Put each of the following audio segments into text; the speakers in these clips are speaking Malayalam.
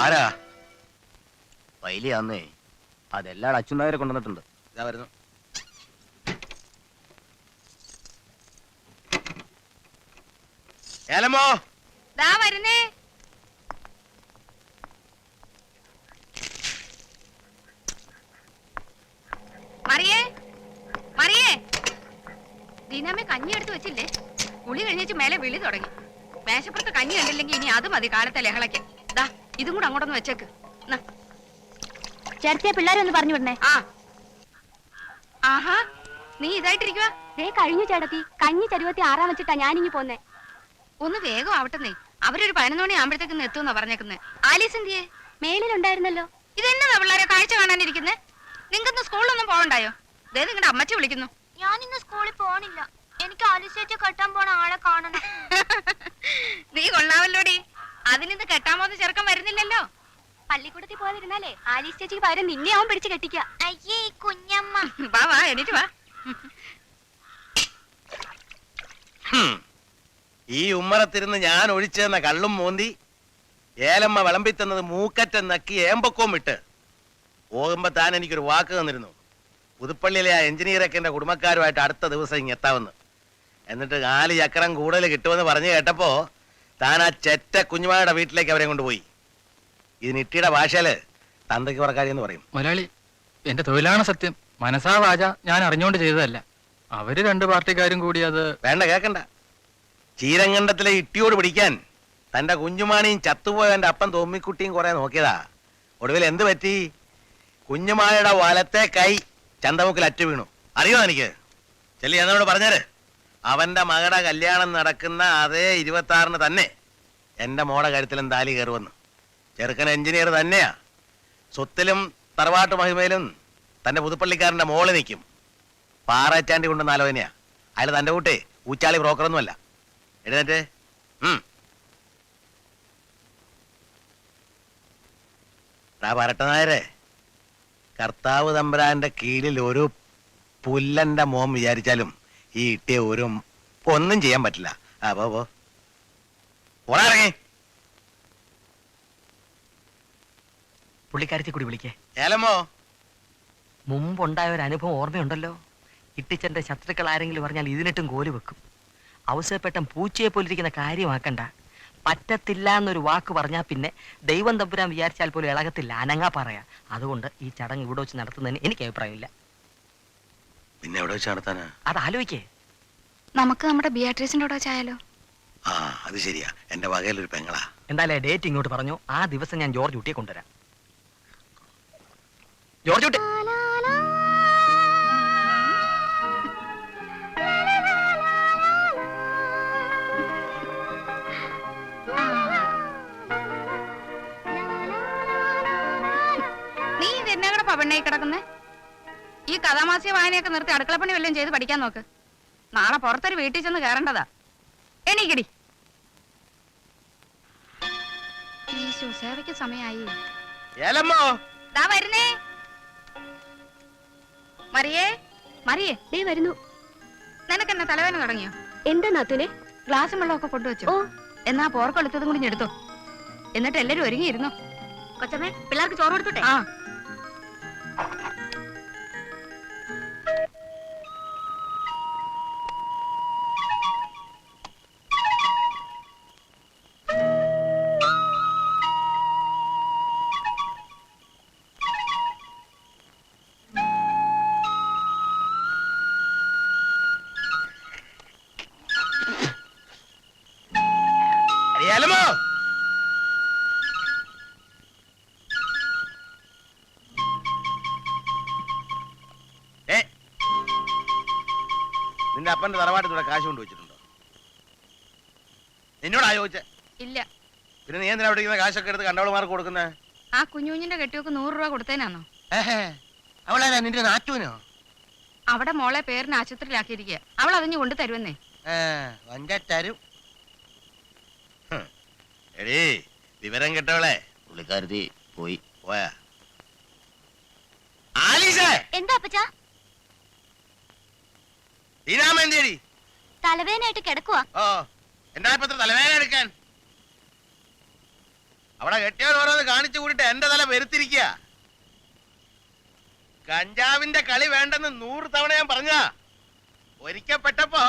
ആരാ? വൈലിയാന്നേ. അതെല്ലാം അച്ഛനായരെ കൊണ്ടുവന്നിട്ടുണ്ട്. ഇതാ വരുന്നു. ഏലമ്മോ, ദാ വരുന്നേ. മറിയേ, മറിയേ, ദീനാമ്മ കഞ്ഞി എടുത്ത് വെച്ചില്ലേ? കുളി കഴിഞ്ഞിട്ട് മേലെ വിളി തുടങ്ങി. മേശപ്പുറത്ത് കഞ്ഞി കണ്ടില്ലെങ്കിൽ ഇനി അത് മതി കാലത്തെ ലഹളയ്ക്ക്. ദാ ഇതും കൂടെ അങ്ങോട്ടൊന്ന് വെച്ചേക്ക്. ചേർത്തിയ പിള്ളേരൊന്ന് പറഞ്ഞു വിടണേ. ആഹാ, നീ ഇതായിട്ടിരിക്കുക. ദേ കഴിഞ്ഞു ചേട്ടത്തി, കഞ്ഞി ചരുവത്തി 6 വെച്ചിട്ടാ ഞാനിങ്ങി പോന്നെ. ഒന്ന് വേഗം ആവട്ടെന്നേ. അവരൊരു 11 മണി ആകുമ്പോഴത്തേക്ക് എത്തുമെന്നാ പറഞ്ഞേക്കുന്നേ. ആലീസ് എന്തിയേ? മേലിലുണ്ടായിരുന്നല്ലോ. ഇതെന്നതാ പിള്ളേരെ കാഴ്ച കാണാനിരിക്കുന്നേ? നിങ്ങൾക്കിന്ന് സ്കൂളിലൊന്നും പോകണ്ടായോ? ദേ നിങ്ങളുടെ അമ്മച്ചി വിളിക്കുന്നു. ഞാനിന്ന് സ്കൂളിൽ പോണില്ല. എനിക്ക് ആലിസേറ്റ് കെട്ടാൻ പോണ ആളെ കാണണം. നീ കൊള്ളാവല്ലോടി. അതിനിന്ന് കെട്ടാൻ പോകുന്ന ചെറുക്കം വരുന്നില്ലല്ലോ. പള്ളിക്കൂടത്തിൽ പോകാതിരുന്നാലേ ആലീസ് ചേച്ചിക്ക് പകരം നിന്നെ അവൻ പിടിച്ച് കെട്ടിക്ക. അയ്യേ കുഞ്ഞമ്മ. വാ വാ, എണീറ്റ് വാ. ഈ ഉമ്മറത്തിരുന്ന് ഞാൻ ഒഴിച്ചെന്ന കള്ളും മോന്തി ഏലമ്മ വിളമ്പിത്തന്നത് മൂക്കറ്റം നക്കി ഏമ്പക്കവും വിട്ട് പോകുമ്പോ താൻ എനിക്കൊരു വാക്ക് തന്നിരുന്നു. പുതുപ്പള്ളിയിലെ ആ എഞ്ചിനീയറൊക്കെ എന്റെ കുടുംബക്കാരുമായിട്ട് അടുത്ത ദിവസം ഇങ്ങ് എത്താമെന്ന്. എന്നിട്ട് 4 ചക്രം കൂടുതൽ കിട്ടുമെന്ന് പറഞ്ഞു കേട്ടപ്പോ താൻ ആ ചെറ്റ കുഞ്ഞുമായുടെ വീട്ടിലേക്ക് അവരെ കൊണ്ടുപോയി. ഇത് നിട്ടിയുടെ ഭാഷയില് തന്തയ്ക്ക് പറക്കാരി എന്ന് പറയും. മുതലാളി, എന്റെ തൊഴിലാണ് സത്യം. മനസാ വാച ഞാൻ അറിഞ്ഞുകൊണ്ട് ചെയ്തതല്ല. അവര് 2 പാർട്ടിക്കാരും കൂടി അത് വേണ്ട, കേക്കണ്ട. ചീരങ്കണ്ടത്തിലെ ഇട്ടിയോട് പിടിക്കാൻ തന്റെ കുഞ്ഞുമാണിയും ചത്തുപോയ എന്റെ അപ്പൻ തോമ്മിക്കുട്ടിയും കുറെ നോക്കിയതാ. ഒടുവിൽ എന്ത് പറ്റി? കുഞ്ഞുമായുടെ വലത്തെ കൈ ചന്തമുക്കിൽ അറ്റു വീണു. അറിയോ എനിക്ക്? ചെല്ലി എന്നോട് പറഞ്ഞേര്. അവന്റെ മകളുടെ കല്യാണം നടക്കുന്ന അതേ 26-ന് തന്നെ എന്റെ മോടെ കഴുത്തിലും താലി കയറുവന്നു. ചെറുക്കൻ എഞ്ചിനീയർ തന്നെയാ. സ്വത്തിലും തറവാട്ട് മഹിമയിലും തന്റെ പുതുപ്പള്ളിക്കാരന്റെ മോള് നിൽക്കും. പാറച്ചാണ്ടി കൊണ്ടുവന്ന ആലോചനയാ. അയാൾ തന്റെ കൂട്ടേ ഊച്ചാളി ബ്രോക്കറൊന്നുമല്ല. എഴുന്നേറ്റ്. പറട്ടനായരെ, കർത്താവ് തമ്പുരാന്റെ കീഴിൽ ഒരു പുല്ലന്റെ മോൻ വിചാരിച്ചാലും ഈ ഇട്ടിയ ഒരു ഒന്നും ചെയ്യാൻ പറ്റില്ല. പോറങ്ങി പുള്ളിക്കാരത്തി കൂടി വിളിക്കേ. ഏലമ്മോ, മുമ്പുണ്ടായ ഒരു അനുഭവം ഓർമ്മയുണ്ടല്ലോ. ഇട്ടിച്ചന്റെ ശത്രുക്കൾ ആരെങ്കിലും പറഞ്ഞാൽ ഇതിനിട്ടും കോല് വെക്കും. അവസരപ്പെട്ടം പൂച്ചയെ പോലിരിക്കുന്ന കാര്യമാക്കണ്ട. പറ്റത്തില്ല എന്നൊരു വാക്ക് പറഞ്ഞാൽ പിന്നെ ദൈവം തമ്പുരാൻ വിചാരിച്ചാൽ പോലും ഇളകത്തില്ല, അനങ്ങാ പറയാ. അതുകൊണ്ട് ഈ ചടങ്ങ് ഇവിടെ വെച്ച് നടത്തുന്നതിന് എനിക്ക് അഭിപ്രായമില്ല. പിന്നെ എവിടെ വെച്ച് നടത്താനാ? അത് ആലോചിക്കേ. നമുക്ക് നമ്മുടെ ബിയാട്രീസിന്റെ കൂടെ വെച്ചായാലോ? ആ, അത് ശരിയാ. എന്റെ വകയിലൊരു പെങ്ങളാ. എന്തായാലും ഡേറ്റ് ഇങ്ങോട്ട് പറഞ്ഞു. ആ ദിവസം ഞാൻ ജോർജ് കുട്ടിയെ കൊണ്ടുവരാം. ജോർജ് കുട്ടി, നീ ഇതെന്നെ കൂടെ പവണ്ണായി കിടക്കുന്നേ? ഈ കഥാമാസ്യ വായനയൊക്കെ നിർത്തി അടുക്കളപ്പണി വല്ലതും ചെയ്ത് പഠിക്കാൻ നോക്ക്. നാളെ പുറത്തൊരു വീട്ടിൽ ചെന്ന് കയറേണ്ടതാ. എണീക്കടി. ഈശോ, സേവയ്ക്ക് സമയമായി. ഏലമ്മോ, ദാ വരുന്നേ. മറിയേ, മറിയേ, ദേ വരുന്നു. നിനക്കെന്നെ തലവേദന തുടങ്ങിയോ? എന്താ നാത്തൂനെ? ഗ്ലാസും വെള്ളമൊക്കെ കൊണ്ടുവച്ചു. ഓ, എന്നാ പോർക്കൊളുത്തതും കൂടി എടുത്തോ. എന്നിട്ട് എല്ലാരും ഒരുങ്ങിയിരുന്നു. കൊച്ചമ്മേ, പിള്ളേർക്ക് ചോറ് കൊടുത്തോട്ടെ? ആ, ഏലമ്മോ, നിന്റെ അപ്പന്റെ തറവാട്ടിലൂടെ കാശ് കൊണ്ടുവച്ചിട്ടുണ്ടോ? എന്നോടാ ചോദിച്ചേ? ഇല്ല. പിന്നെ നീ എന്തിനാ പിടിക്കുന്ന കാശൊക്കെ എടുത്ത് കണ്ടവളുമാർക്ക് കൊടുക്കുന്നേ? ആ കുഞ്ഞുഞ്ഞിന്റെ കെട്ടിയൊക്കെ 100 രൂപ കൊടുത്തേനാന്നോ? അവളാ നിന്റെ നാറ്റുവിനോ? അവിടെ മോളെ പേരിന് ആശുപത്രിയിലാക്കിയിരിക്കുക. അവൾ അതിഞ്ഞു കൊണ്ട് തരുമെന്നേ. തരും. എടീ, വിവരം കേട്ടവളെ. പുള്ളിക്കാരത്തി പോയി. പോയാ? ആലീസേ, എന്താ അപ്പച്ചാ? ദീനാമേന്തേടി തലവേദനയായിട്ട് കിടക്കുവാ. ഓ, എന്താ ഇപ്പത്ര തലവേദന എടുക്കാൻ? അവിടെ കെട്ടിയവൻ ഓരോന്ന് കാണിച്ചു കൂടിട്ട് എന്റെ തല വരുത്തിരിക്കുക. കഞ്ചാവിന്റെ കളി വേണ്ടെന്ന് 100 തവണ ഞാൻ പറഞ്ഞ. ഒരിക്കപ്പെട്ടപ്പോ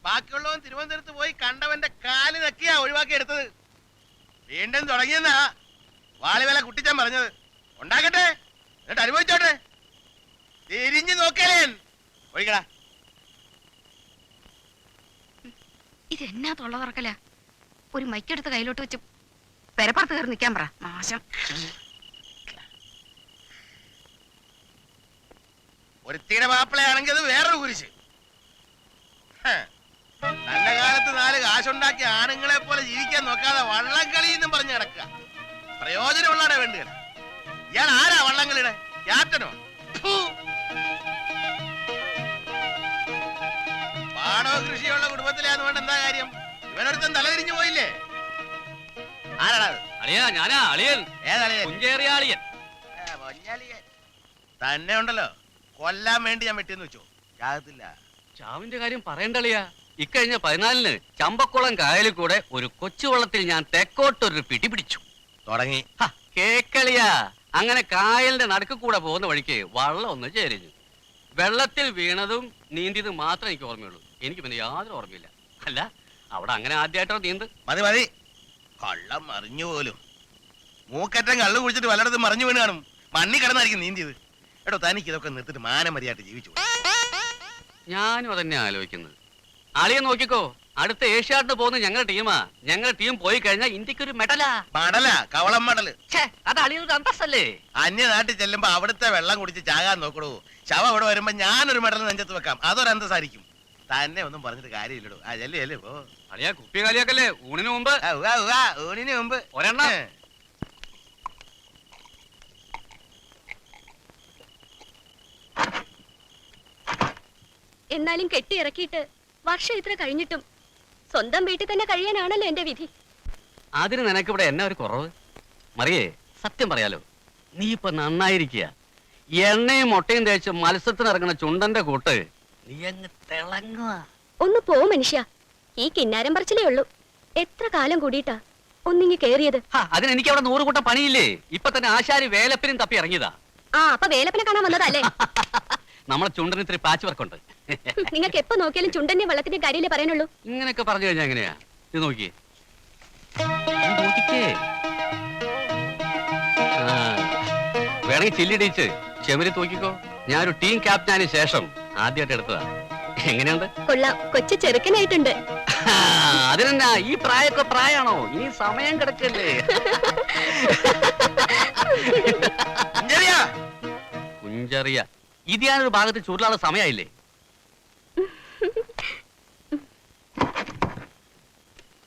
ബാക്കിയുള്ളവൻ തിരുവനന്തപുരത്ത് പോയി കണ്ടവന്റെ കാല് നക്കിയാ ഒഴിവാക്കി എടുത്തത്. വീണ്ടും തുടങ്ങിയെന്നാ വാളിവേല കുട്ടിച്ചാൻ പറഞ്ഞത്. ഉണ്ടാക്കട്ടെ, എന്നിട്ട് അനുഭവിച്ചോട്ടെ. തിരിഞ്ഞു നോക്കലേ ഒഴിക്കടാ. ഇത് എന്നാ തൊള്ള തുറക്കല? ഒരു മൈക്കെടുത്ത് കയ്യിലോട്ട് വെച്ച് പെരപ്പുറത്ത് കയറി നിൽക്കാൻ പറ. നാശം. ഒരുത്തിയുടെ മാപ്പിളയാണെങ്കിൽ അത് വേറൊരു കുരിശ്. നല്ല കാലത്ത് 4 കാശുണ്ടാക്കി ആണുങ്ങളെ പോലെ ജീവിക്കാൻ നോക്കാതെ വള്ളംകളി എന്നും പറഞ്ഞു കിടക്കുക. പ്രയോജനമുള്ളവരെ വേണ്ടുക. ഇയാൾ ആരാ വള്ളംകളിയുടെ ക്യാപ്റ്റനോ? പാടോ കൃഷിയുള്ള കുടുംബത്തിലാന്ന് വേണ്ട എന്താ കാര്യം? ഇവനൊരുത്തൻ തലതിരിഞ്ഞു പോയില്ലേ? ആരാടാ അത്? അളിയാ, ഞാനാ അളിയൻ. ഏതളിയൻ? കുഞ്ചേറിയ അളിയൻ. തന്നെ ഉണ്ടല്ലോ കൊല്ലാൻ വേണ്ടി ഞാൻ വെട്ടിയെന്ന് വെച്ചോ. ജാകത്തില്ല. ചാവിന്റെ കാര്യം പറയണ്ടളിയാ. ഇക്കഴിഞ്ഞ 14-ന് ചമ്പക്കുളം കായലിൽ കൂടെ ഒരു കൊച്ചുവള്ളത്തിൽ ഞാൻ തെക്കോട്ടൊരു പിടി പിടിച്ചു. തുടങ്ങി. കേക്കളിയാ. അങ്ങനെ കായലിന്റെ നടുക്ക് കൂടെ പോകുന്ന വഴിക്ക് വള്ളം ഒന്ന് ചേരിഞ്ഞു. വെള്ളത്തിൽ വീണതും നീന്തിയതും മാത്രമേ എനിക്ക് ഓർമ്മയുള്ളൂ. എനിക്ക് പിന്നെ യാതൊരു ഓർമ്മയില്ല. അല്ല, അവിടെ അങ്ങനെ ആദ്യമായിട്ടോ നീന്ത്? മതി മതി. കള്ളം മറിഞ്ഞു പോലും. മൂക്കറ്റം കള്ളു കുടിച്ചിട്ട് വല്ലയിടത്തും മറിഞ്ഞു വീണ് കാണും. മണ്ണി കിടന്നായിരിക്കും നീന്തിയത്. എടോ, തനിക്ക് ഇതൊക്കെ നിർത്തിട്ട് മാനമര്യാദയായിട്ട് ജീവിച്ചു. ഞാനും അതന്നെ ആലോചിക്കുന്നത്. അളിയെ നോക്കിക്കോ, അടുത്ത ഏഷ്യാഡിന് പോകുന്ന ഞങ്ങളുടെ ടീമാ. ഞങ്ങളുടെ ടീം പോയി കഴിഞ്ഞാൽ ഇന്ത്യക്കൊരു മെഡലാ. മടല, കവളം മടല്. അത് അളിയൊരു അന്തസ്സല്ലേ? അന്യനാട്ടിൽ ചെല്ലുമ്പോ അവിടുത്തെ വെള്ളം കുടിച്ച് ചാകാൻ നോക്കണു. ശവം ഇവിടെ വരുമ്പോ ഞാനൊരു മെഡൽ നെഞ്ചത്ത് വെക്കാം. അതൊരു അന്തസ്സായിരിക്കും. തന്നെ ഒന്നും പറഞ്ഞിട്ട് കാര്യമില്ലടോ. ആ ചെല്ലേ ചെല്ലേ പോ. അളിയാ, കുപ്പി കാലിയാക്കല്ലേ. ഊണിന് മുമ്പ് ഊണിന് മുമ്പ് ഒരെണ്ണം. എന്നാലും കെട്ടി ഇറക്കിയിട്ട് വർഷം ഇത്ര കഴിഞ്ഞിട്ടും സ്വന്തം വീട്ടിൽ തന്നെ കഴിയാനാണല്ലോ എന്റെ വിധി. അതിന് നിനക്കിവിടെ എന്നാ ഒരു കുറവ്? മറിയേ, സത്യം പറയാലോ, നീ ഇപ്പൊ നന്നായിരിക്കുക. എണ്ണയും മുട്ടയും തേച്ച് മത്സ്യത്തിന് ഇറങ്ങുന്ന ചുണ്ടന്റെ കൂട്ട് നീ അങ്ങ് തിളങ്ങുക. ഒന്ന് പോ മനുഷ്യ. ഈ കിന്നാരം പറച്ചിലേ ഉള്ളൂ. എത്ര കാലം കൂടിയിട്ടാ ഒന്നിങ്ങി കേറിയത്. അതിന് എനിക്ക് അവിടെ 100 കൂട്ടം പണിയില്ലേ? ഇപ്പൊ തന്നെ ആശാരി വേലപ്പിനും തപ്പി ഇറങ്ങിയതാ. ആ, അപ്പൊ വേലപ്പനെ കാണാൻ വന്നതല്ലേ? നമ്മളെ ചുണ്ടന് ഇത്തിരി പാച്ച് വർക്കുണ്ട്. നിങ്ങൾക്ക് എപ്പോ നോക്കിയാലും ചുണ്ടന്റെ വെള്ളത്തിന്റെ കാര്യമല്ലേ പറയാനുള്ളൂ. ഇങ്ങനെയൊക്കെ പറഞ്ഞു കഴിഞ്ഞാ എങ്ങനെയാ? ഇത് നോക്കിയേ, നോക്കിക്കേ. വേണമെങ്കിൽ ചില്ലിടിച്ച് ചെമരി തൂക്കിക്കോ. ഞാനൊരു ടീം ക്യാപ്റ്റനായതിനു ശേഷം ആദ്യമായിട്ട് എടുത്തതാ. എങ്ങനെയുണ്ട്? കൊള്ളാം, കൊച്ചു ചെറുക്കനായിട്ടുണ്ട്. അതിനെന്നാ, ഈ പ്രായമൊക്കെ പ്രായാണോ? ഇനി സമയം കിടക്കല്ലേ. കുഞ്ചറിയ ഇത് ഞാനൊരു ഭാഗത്ത് ചുരുളാനുള്ള സമയമായില്ലേ?